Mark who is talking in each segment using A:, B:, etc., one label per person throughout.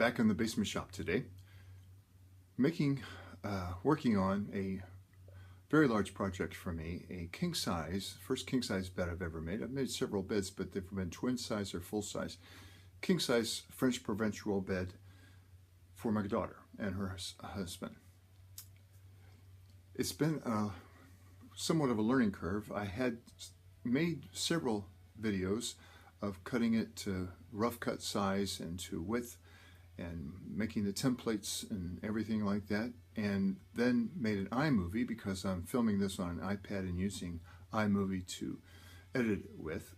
A: back in the basement shop today, working on a very large project for me, a king size, first king size bed I've ever made. I've made several beds, but they've been twin size or full size. King size French provincial bed for my daughter and her husband. It's been somewhat of a learning curve. I had made several videos of cutting it to rough cut size and to width and making the templates and everything like that, and then made an iMovie because I'm filming this on an iPad and using iMovie to edit it with,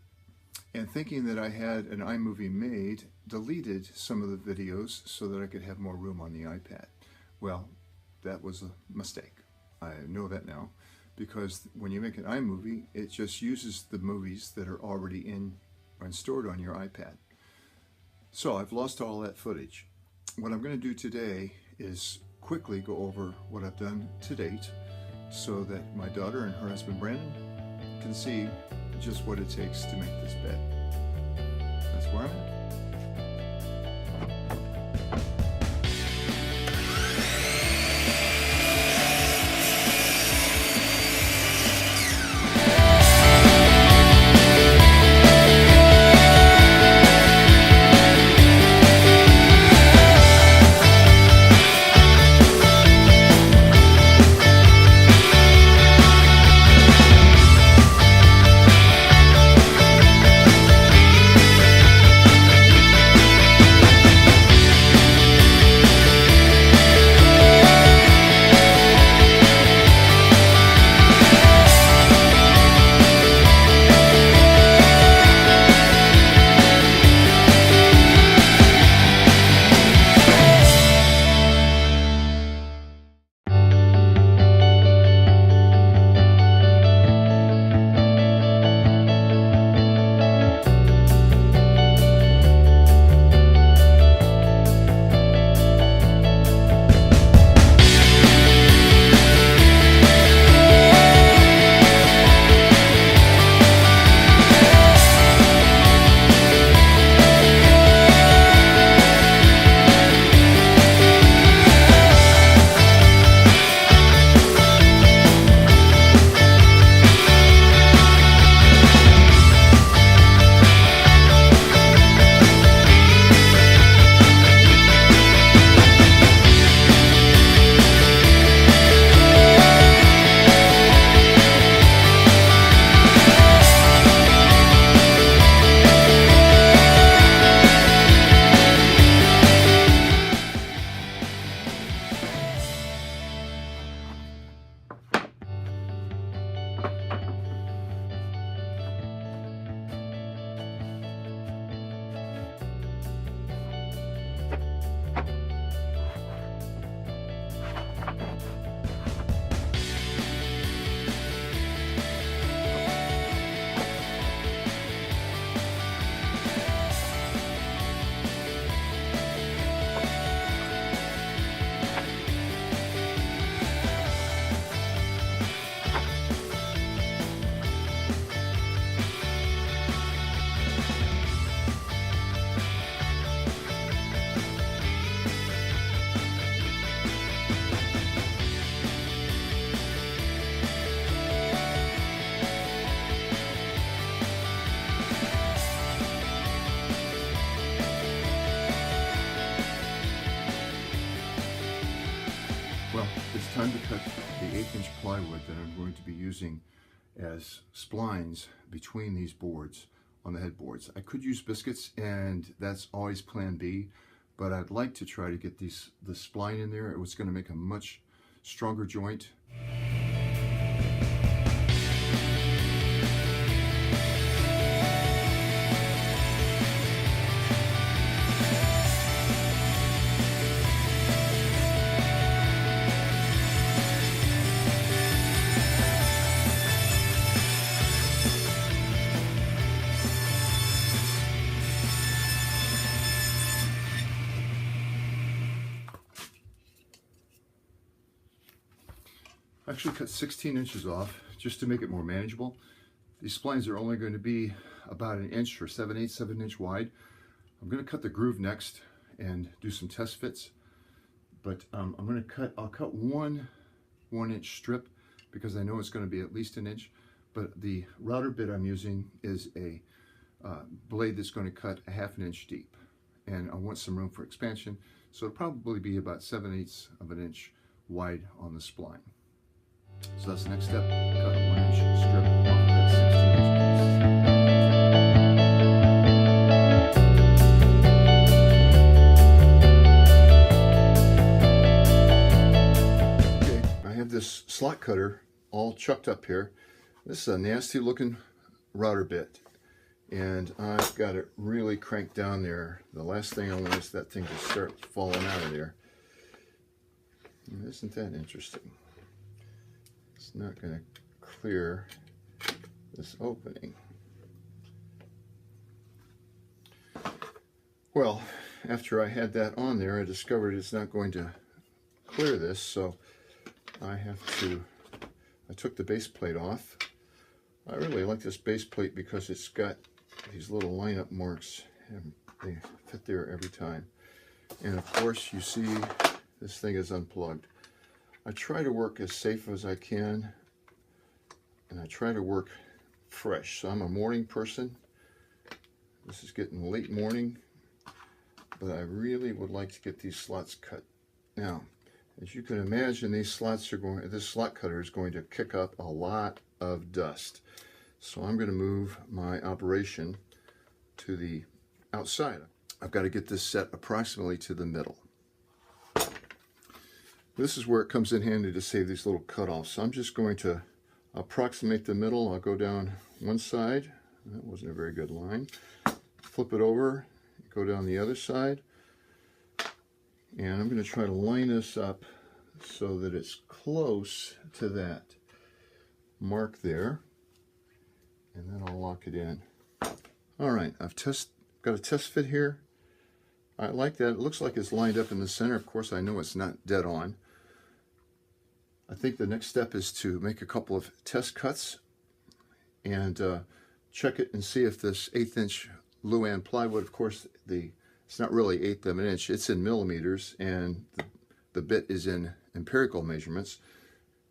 A: and thinking that I had an iMovie made, deleted some of the videos so that I could have more room on the iPad. Well, that was a mistake. I know that now, because when you make an iMovie, it just uses the movies that are already in and stored on your iPad. So I've lost all that footage. What I'm going to do today is quickly go over what I've done to date so that my daughter and her husband Brandon can see just what it takes to make this bed. That's where I'm at. Well, it's time to cut the 1/8" plywood that I'm going to be using as splines between these boards on the headboards. I could use biscuits, and that's always plan B, but I'd like to try to get the spline in there. It was going to make a much stronger joint. I actually cut 16 inches off just to make it more manageable. These splines are only going to be about 1 inch or 7/8, 7 inch wide. I'm going to cut the groove next and do some test fits. But I'll cut one 1-inch strip because I know it's going to be at least an inch. But the router bit I'm using is a blade that's going to cut a 1/2 inch deep, and I want some room for expansion, so it'll probably be about 7/8 of an inch wide on the spline. So that's the next step. Cut a 1-inch strip off of that 16-inch piece. Okay, I have this slot cutter all chucked up here. This is a nasty looking router bit, and I've got it really cranked down there. The last thing I want is that thing to start falling out of there. And isn't that interesting? It's not going to clear this opening. Well, after I had that on there, I discovered it's not going to clear this, so I took the base plate off. I really like this base plate because it's got these little lineup marks, and they fit there every time. And of course, you see this thing is unplugged. I try to work as safe as I can, and I try to work fresh. So I'm a morning person. This is getting late morning, but I really would like to get these slots cut. Now, as you can imagine, this slot cutter is going to kick up a lot of dust. So I'm going to move my operation to the outside. I've got to get this set approximately to the middle. This is where it comes in handy to save these little cutoffs. So I'm just going to approximate the middle. I'll go down one side. That wasn't a very good line. Flip it over, go down the other side. And I'm going to try to line this up so that it's close to that mark there. And then I'll lock it in. All right, I've got a test fit here. I like that. It looks like it's lined up in the center. Of course, I know it's not dead on. I think the next step is to make a couple of test cuts and check it and see if this 1/8 inch Luan plywood, of course, it's not really 1/8 of an inch, it's in millimeters, and the bit is in empirical measurements,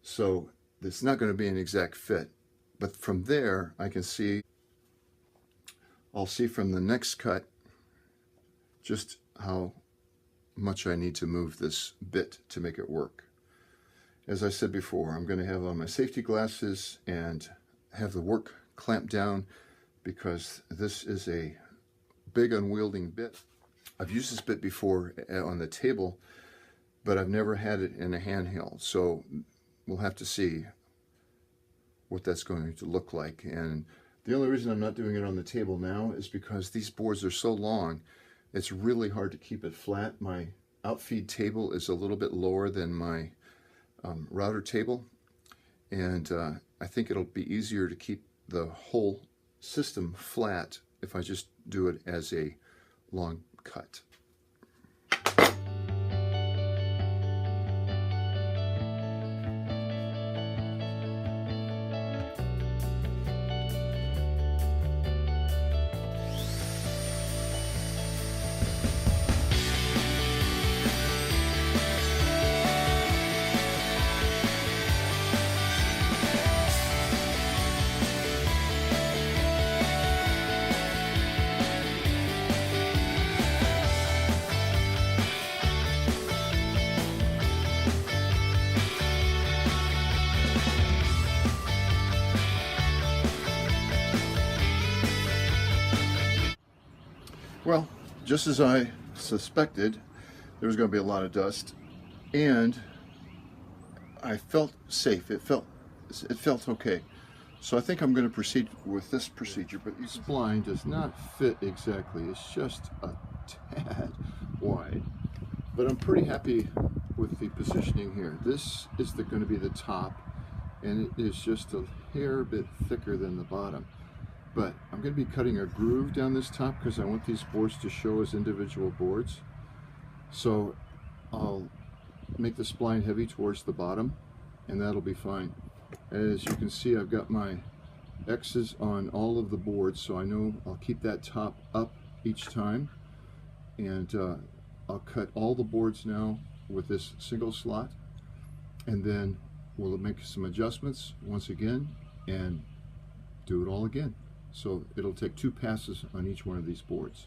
A: so it's not going to be an exact fit. But from there, I'll see from the next cut just how much I need to move this bit to make it work. As I said before, I'm going to have on my safety glasses and have the work clamped down because this is a big unwieldy bit. I've used this bit before on the table, but I've never had it in a handheld, so we'll have to see what that's going to look like. And the only reason I'm not doing it on the table now is because these boards are so long, it's really hard to keep it flat. My outfeed table is a little bit lower than my router table, and I think it'll be easier to keep the whole system flat if I just do it as a long cut. Well, just as I suspected, there was going to be a lot of dust, and I felt safe. It felt okay. So I think I'm going to proceed with this procedure, but this spline does not fit exactly. It's just a tad wide. But I'm pretty happy with the positioning here. This is going to be the top, and it is just a hair bit thicker than the bottom. But I'm going to be cutting a groove down this top because I want these boards to show as individual boards. So I'll make the spline heavy towards the bottom, and that'll be fine. As you can see, I've got my X's on all of the boards, so I know I'll keep that top up each time. And I'll cut all the boards now with this single slot, and then we'll make some adjustments once again and do it all again. So it'll take 2 passes on each one of these boards.